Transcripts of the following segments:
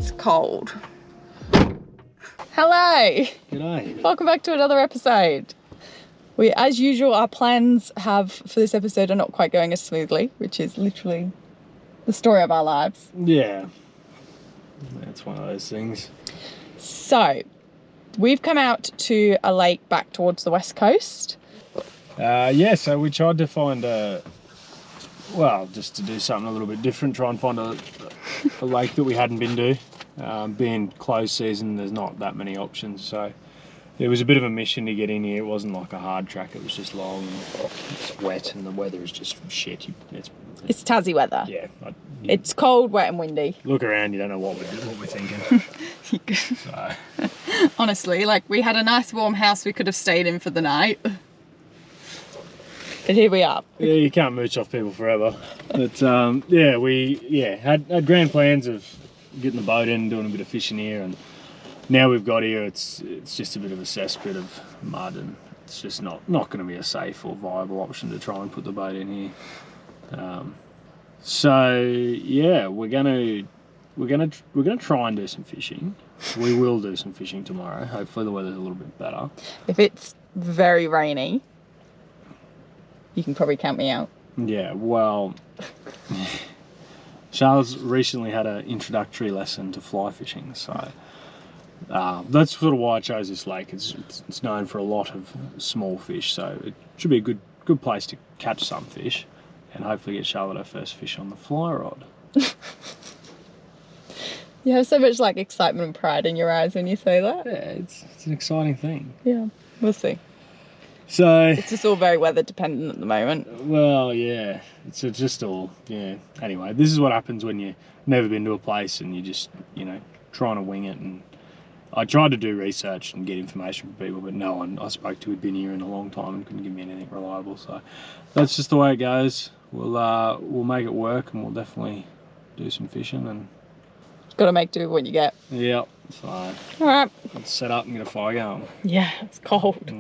it's cold. Hello. G'day. Welcome back to another episode. As usual, our plans for this episode are not quite going as smoothly, which is literally the story of our lives. Yeah. That's one of those things. So, we've come out to a lake back towards the west coast. So we tried to find just to do something a little bit different, try and find a lake that we hadn't been to. Being closed season, there's not that many options, so it was a bit of a mission to get in here. It wasn't like a hard track, it was just long, it's wet, and the weather is just shit. It's Tassie weather. Yeah. It's cold, wet and windy. Look around, you don't know what we're thinking. So. Honestly, like, we had a nice warm house we could have stayed in for the night. But here we are. Yeah, you can't mooch off people forever. But we had grand plans of getting the boat in, doing a bit of fishing here, and now we've got here, it's just a bit of a cesspit of mud, and it's just not going to be a safe or viable option to try and put the boat in here. We're gonna try and do some fishing. We will do some fishing tomorrow. Hopefully the weather's a little bit better. If it's very rainy, you can probably count me out. Yeah, well, Charles recently had an introductory lesson to fly fishing, so that's sort of why I chose this lake. It's known for a lot of small fish, so it should be a good place to catch some fish and hopefully get Charlotte her first fish on the fly rod. You have so much like excitement and pride in your eyes when you say that. Yeah, it's an exciting thing. Yeah, we'll see. So it's just all very weather dependent at the moment. Well, yeah, it's just all, yeah. Anyway, this is what happens when you've never been to a place and you just, trying to wing it. And I tried to do research and get information from people, but no one I spoke to had been here in a long time and couldn't give me anything reliable. So that's just the way it goes. We'll make it work, and we'll definitely do some fishing. And got to make do with what you get. Yeah. So all right, let's set up and get a fire going. Yeah, it's cold.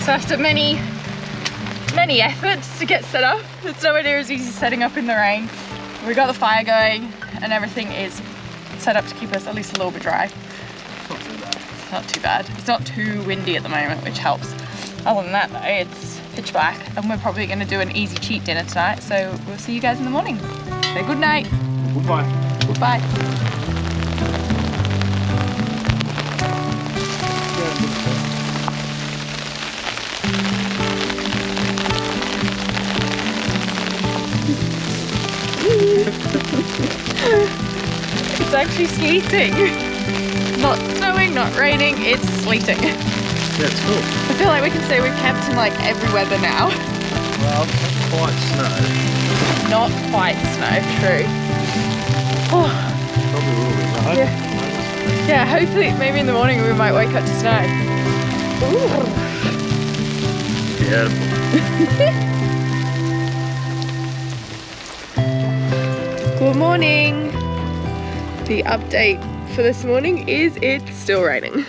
So after many efforts to get set up, it's nowhere near as easy setting up in the rain. We got the fire going and everything is set up to keep us at least a little bit dry. It's not too bad. It's not too windy at the moment, which helps. Other than that though, it's pitch black, and we're probably going to do an easy cheat dinner tonight, so we'll see you guys in the morning. So good night. Goodbye. Goodbye. It's actually sleeting. Not snowing, not raining, it's sleeting. Yeah, it's cool. I feel like we can say we've camped in like every weather now. Well, not quite snow. Not quite snow, true. Oh. Probably a little bit, right? Yeah, hopefully maybe in the morning we might wake up to snow. Ooh. Beautiful. Good morning. The update for this morning is it's still raining.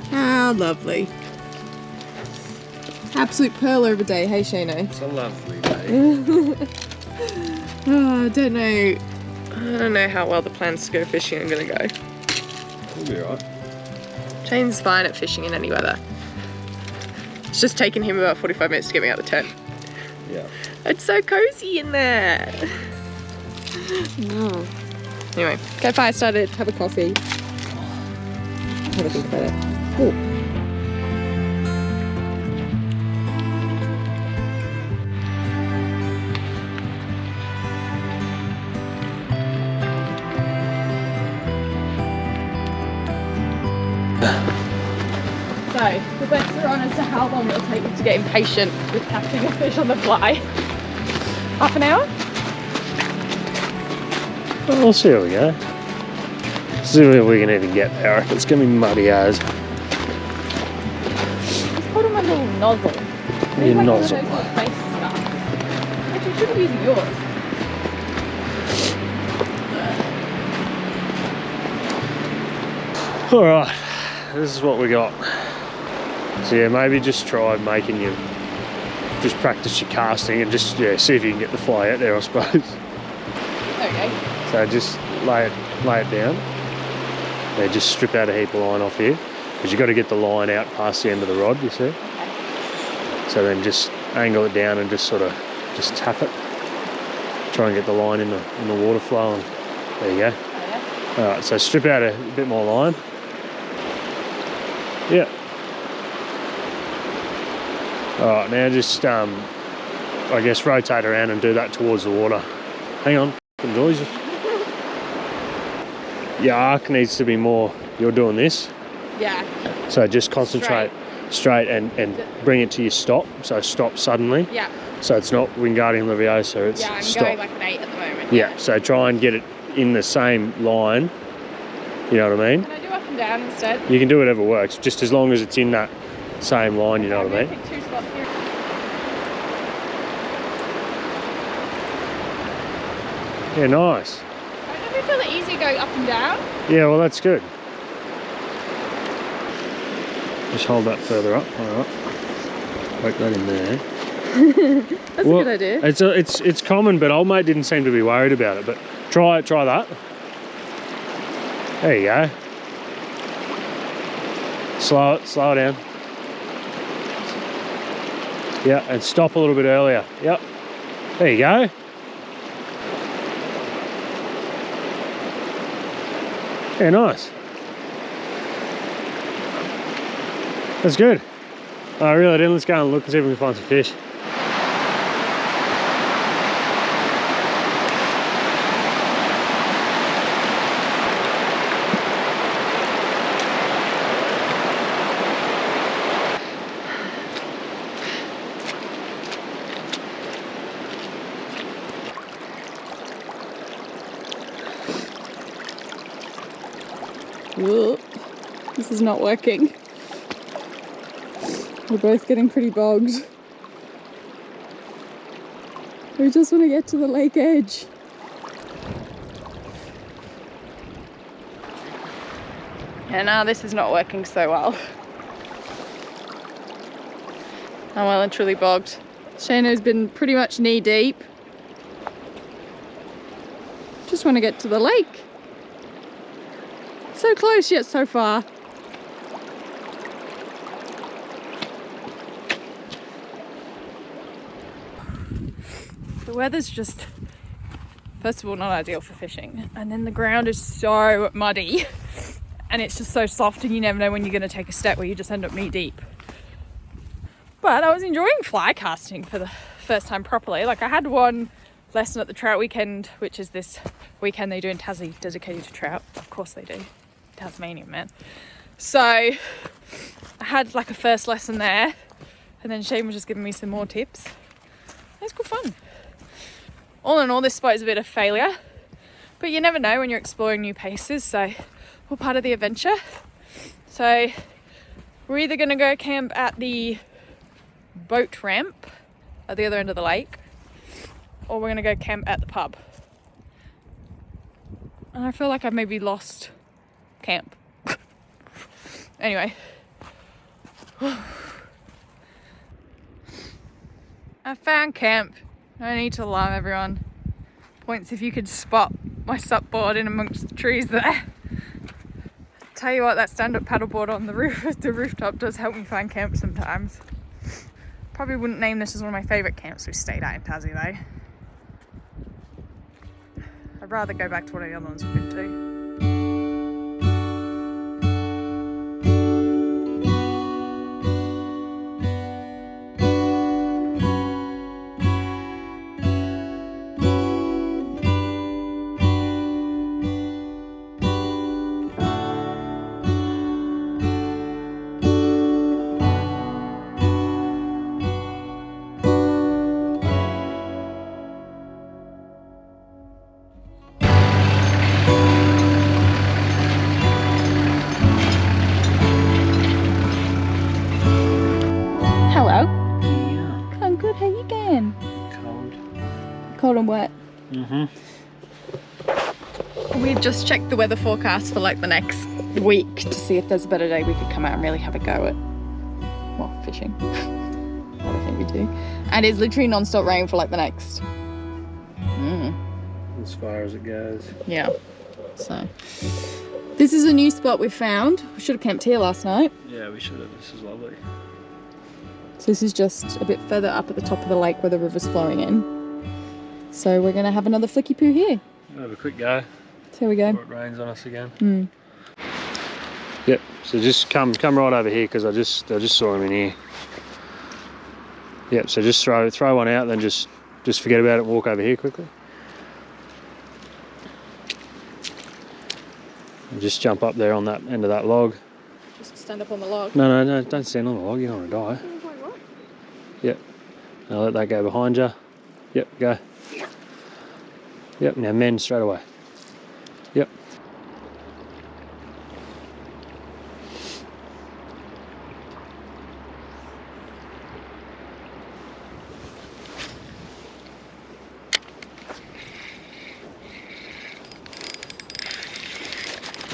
How lovely. Absolute pearl of a day, hey Shano? It's a lovely day. Oh, I don't know how well the plans to go fishing are gonna go. We'll be alright. Shane's fine at fishing in any weather. It's just taken him about 45 minutes to get me out of the tent. Yeah. It's so cozy in there. Oh. Anyway, get fire started, have a coffee. Have a think about it. Ooh. how long it'll take me to get impatient with catching a fish on the fly. Half an hour? Well, we'll see how we go. See if we can even get there. It's going to be muddy as. Just put on my little nozzle. Your Like nozzle. one of those little face stuff. Actually, you should be using yours. Alright, this is what we got. So yeah, maybe just try making your, just practice your casting and just, yeah, see if you can get the fly out there, I suppose. Okay. So just lay it down. Yeah, just strip out a heap of line off here, because you've got to get the line out past the end of the rod, you see. Okay. So then just angle it down and just sort of, just tap it. Try and get the line in the water flow, and there you go. Oh, yeah. Alright, so strip out a bit more line. Yeah. Alright, now just, I guess, rotate around and do that towards the water. Hang on, the noises. Your arc needs to be more, you're doing this. Yeah. So just concentrate straight and bring it to your stop. So stop suddenly. Yeah. So it's not Wingardium Leviosa, it's Yeah, I'm stop. going like an 8 at the moment. Yeah, so try and get it in the same line. You know what I mean? Can I do up and down instead? You can do whatever works, just as long as it's in that same line, you know what I mean? Pick 2 spots here. Yeah, nice. I don't feel it easy going up and down. Yeah, well, that's good. Just hold that further up. All right. Poke that in there. That's a good idea. It's common, but old mate didn't seem to be worried about it. But try that. There you go. Slow it down. Yeah, and stop a little bit earlier. Yep. There you go. Yeah, nice. That's good. Oh, really didn't. Let's go and look and see if we can find some fish. Whoa. This is not working. We're both getting pretty bogged. We just want to get to the lake edge. Yeah, now this is not working so well. I'm well and truly bogged. Shano's been pretty much knee deep. Just want to get to the lake. So close yet so far. The weather's just, first of all, not ideal for fishing, and then the ground is so muddy and it's just so soft and you never know when you're going to take a step where you just end up knee deep. But I was enjoying fly casting for the first time properly. Like, I had one lesson at the trout weekend, which is this weekend they do in Tassie dedicated to trout. Of course they do. Tasmania, man. So I had like a first lesson there, and then Shane was just giving me some more tips. It was good fun. All in all, this spot is a bit of failure, but you never know when you're exploring new places, so we're part of the adventure. So we're either going to go camp at the boat ramp at the other end of the lake, or we're going to go camp at the pub. And I feel like I've maybe lost camp. Anyway. I found camp. No need to alarm everyone. Points if you could spot my supboard in amongst the trees there. Tell you what, that stand-up paddleboard on the rooftop does help me find camp sometimes. Probably wouldn't name this as one of my favourite camps we've stayed at in Tassie though. I'd rather go back to one of the other ones we've been to. good. How you going? Cold. Cold and wet. Mm-hmm. We've just checked the weather forecast for like the next week to see if there's a better day we could come out and really have a go at, well, fishing. Everything we do. And it's literally non-stop rain for like the next. As far as it goes. Yeah. So this is a new spot we found. We should have camped here last night. Yeah, we should have. This is lovely. So this is just a bit further up at the top of the lake where the river's flowing in. So we're gonna have another flicky poo here. We'll have a quick go. So here we go. Before it rains on us again. Mm. Yep. So just come right over here because I just saw him in here. Yep. So just throw one out, then just forget about it and walk over here quickly. And just jump up there on that end of that log. Just stand up on the log. No, don't stand on the log. You don't want to die. Yep. Now let that go behind you. Yep. Go. Yep. Now mend straight away. Yep.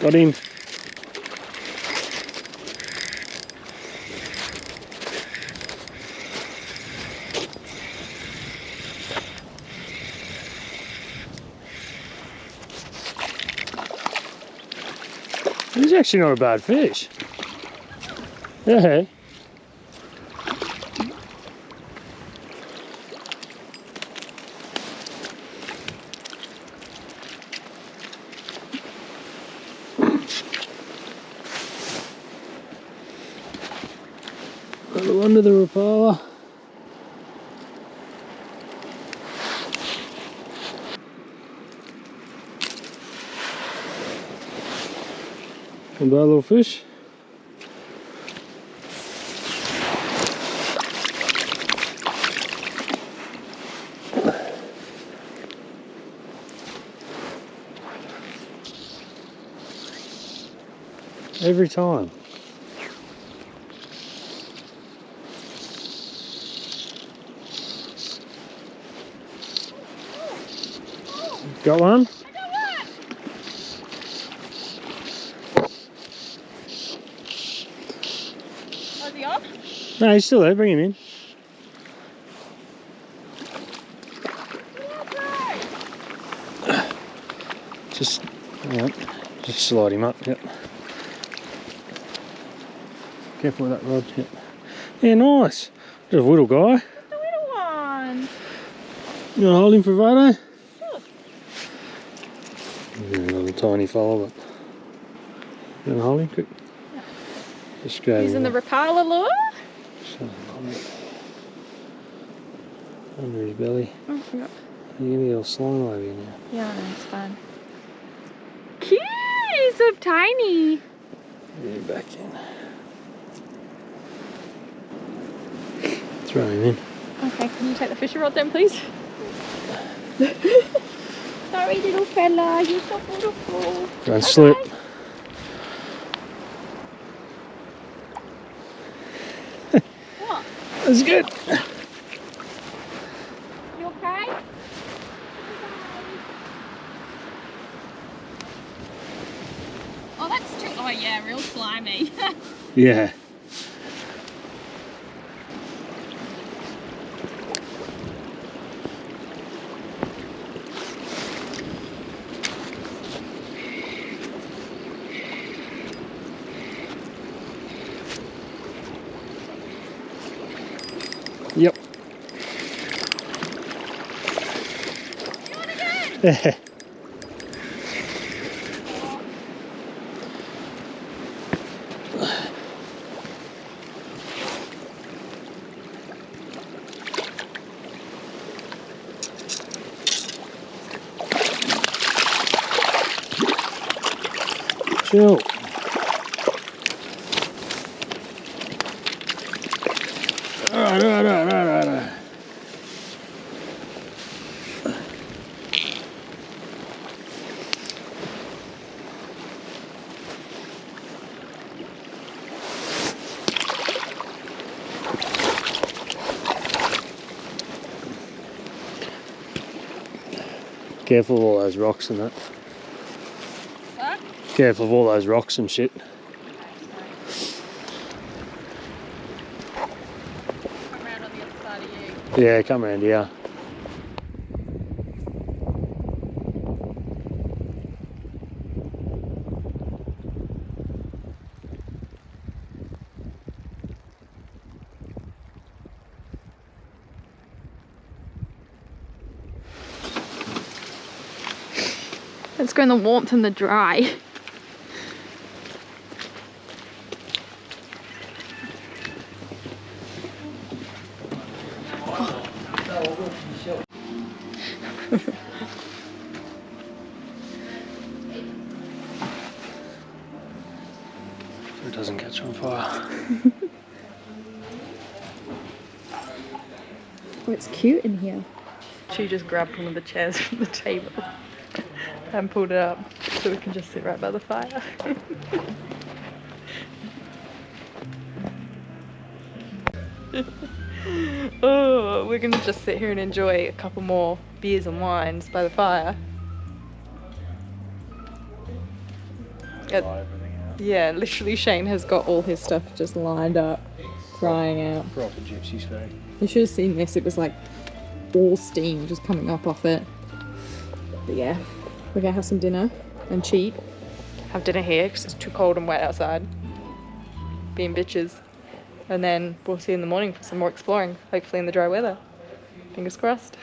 Got him. He's actually not a bad fish. Yeah. Got under the Rapala. And bad little fish. Every time. Got one? Was he on? No, he's still there. Bring him in. Just, yep. Just slide him up. Yep. Careful with that rod. Yep. Yeah, nice. Just a little guy. Just a little one. You want to hold him for Vado? Sure. Another tiny fella, but you want to hold him quick? Yeah. Just go. Using the Rapala lure. Under his belly. Oh, I forgot. You're gonna get all slime over you now. Yeah, no, it's fine. Cute! He's so tiny. Yeah, back in. Throw him in. Okay, can you take the fishing rod then, please? Sorry, little fella, you're so beautiful. Don't slip. What? That's good. You okay? Oh, that's too. Oh, yeah, real slimy. Yeah. Yep. Do it again. Chill. Alright. Careful of all those rocks and that. What? Careful of all those rocks and shit. Come around on the other side of you. Yeah, come around here. Let's go in the warmth and the dry. So it doesn't catch on fire. Oh, it's cute in here. She just grabbed one of the chairs from the table and pulled it up so we can just sit right by the fire. Oh, we're gonna just sit here and enjoy a couple more beers and wines by the fire. Yeah, literally Shane has got all his stuff just lined up, crying out. Proper gypsy spray. You should have seen this, it was like all steam just coming up off it. But yeah, we're gonna have some dinner and cheat. Have dinner here because it's too cold and wet outside. Being bitches. And then we'll see you in the morning for some more exploring, hopefully in the dry weather. Fingers crossed.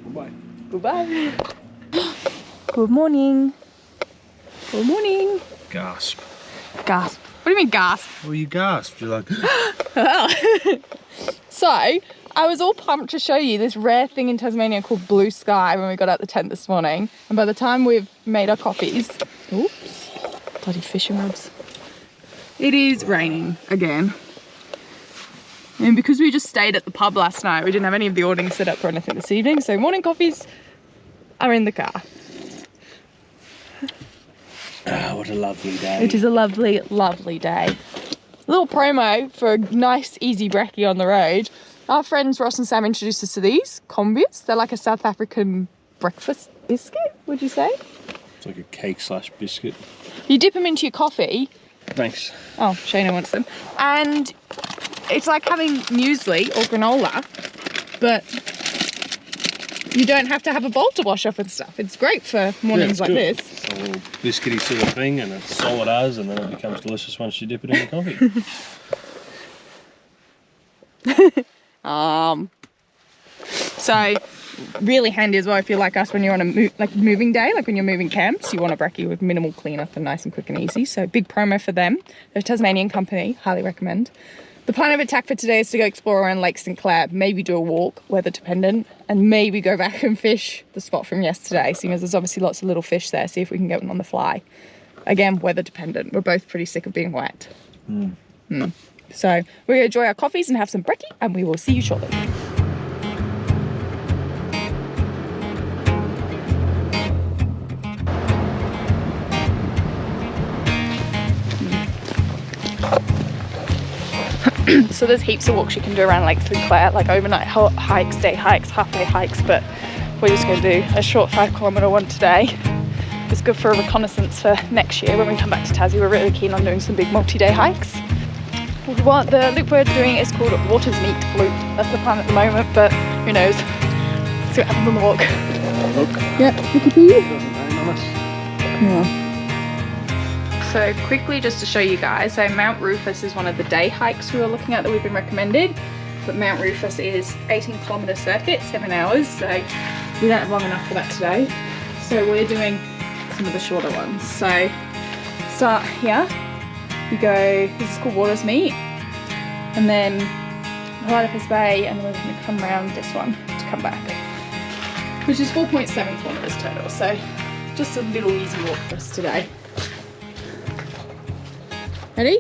Goodbye. Goodbye. Good morning. Good morning. Gasp. Gasp. What do you mean gasp? Well, you gasped. You're like... So, I was all pumped to show you this rare thing in Tasmania called blue sky when we got out the tent this morning. And by the time we've made our coffees... Oops. Bloody fishing rods. It is raining again. And because we just stayed at the pub last night, we didn't have any of the awnings set up or anything this evening. So morning coffees are in the car. Ah, what a lovely day. It is a lovely, lovely day. A little promo for a nice, easy brekkie on the road. Our friends Ross and Sam introduced us to these combis. They're like a South African breakfast biscuit, would you say? It's like a cake / biscuit. You dip them into your coffee. Thanks. Oh, Shana wants them. And it's like having muesli or granola, but you don't have to have a bowl to wash off and stuff. It's great for mornings like good. this. A little biscuity sort of thing, and it's solid as, and then it becomes delicious once you dip it in the coffee. So really handy as well if you're like us when you're on a moving day, like when you're moving camps, you want a brekkie with minimal cleanup and nice and quick and easy. So big promo for them. They're a Tasmanian company, highly recommend. The plan of attack for today is to go explore around Lake St Clair, maybe do a walk, weather dependent, and maybe go back and fish the spot from yesterday, seeing as there's obviously lots of little fish there, see if we can get one on the fly. Again, weather dependent. We're both pretty sick of being wet. So we're gonna enjoy our coffees and have some brekkie, and we will see you shortly. So there's heaps of walks you can do around Lake St Clair, like overnight hikes, day hikes, half-day hikes, but we're just going to do a short 5-kilometre one today. It's good for a reconnaissance for next year when we come back to Tassie. We're really keen on doing some big multi-day hikes. What the loop we're doing is called Water's Meet Loop. That's the plan at the moment, but who knows? See what happens on the walk. Look. Yep, look at you. Doesn't rain on us. Yeah. So quickly just to show you guys, so Mount Rufus is one of the day hikes we were looking at that we've been recommended, but Mount Rufus is 18-kilometre circuit, 7 hours, so we don't have long enough for that today. So we're doing some of the shorter ones. So start here, you go, this is called Water's Meet, and then Platypus Bay, and then we're going to come around this one to come back, which is 4.7 kilometres total, so just a little easy walk for us today. Ready?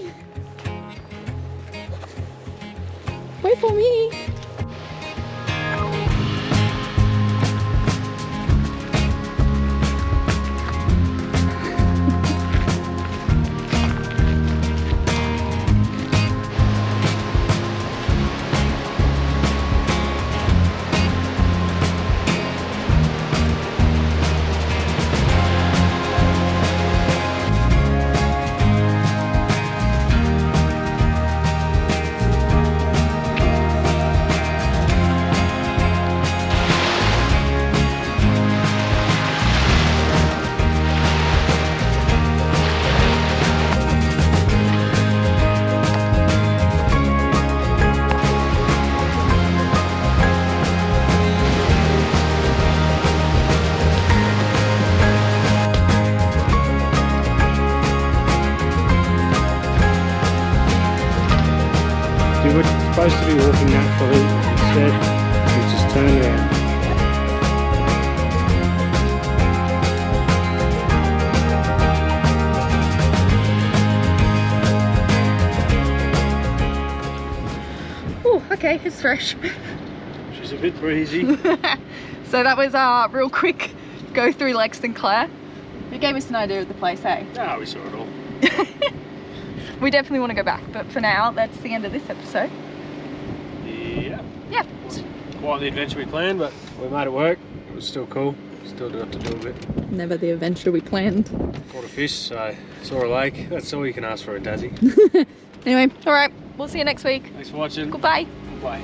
Wait for me. We were supposed to be walking naturally, instead we just turned around. Oh, okay, it's fresh. She's a bit breezy. So that was our real quick go through Lexington Clair. It gave us an idea of the place, hey? Ah, we saw it all. We definitely want to go back, but for now, that's the end of this episode. Yeah. Yeah. Quite the adventure we planned, but we made it work. It was still cool. Still got to do a bit. Never the adventure we planned. Caught a fish, so saw a lake. That's all you can ask for a Dazzy. Anyway, all right, we'll see you next week. Thanks for watching. Goodbye. Bye.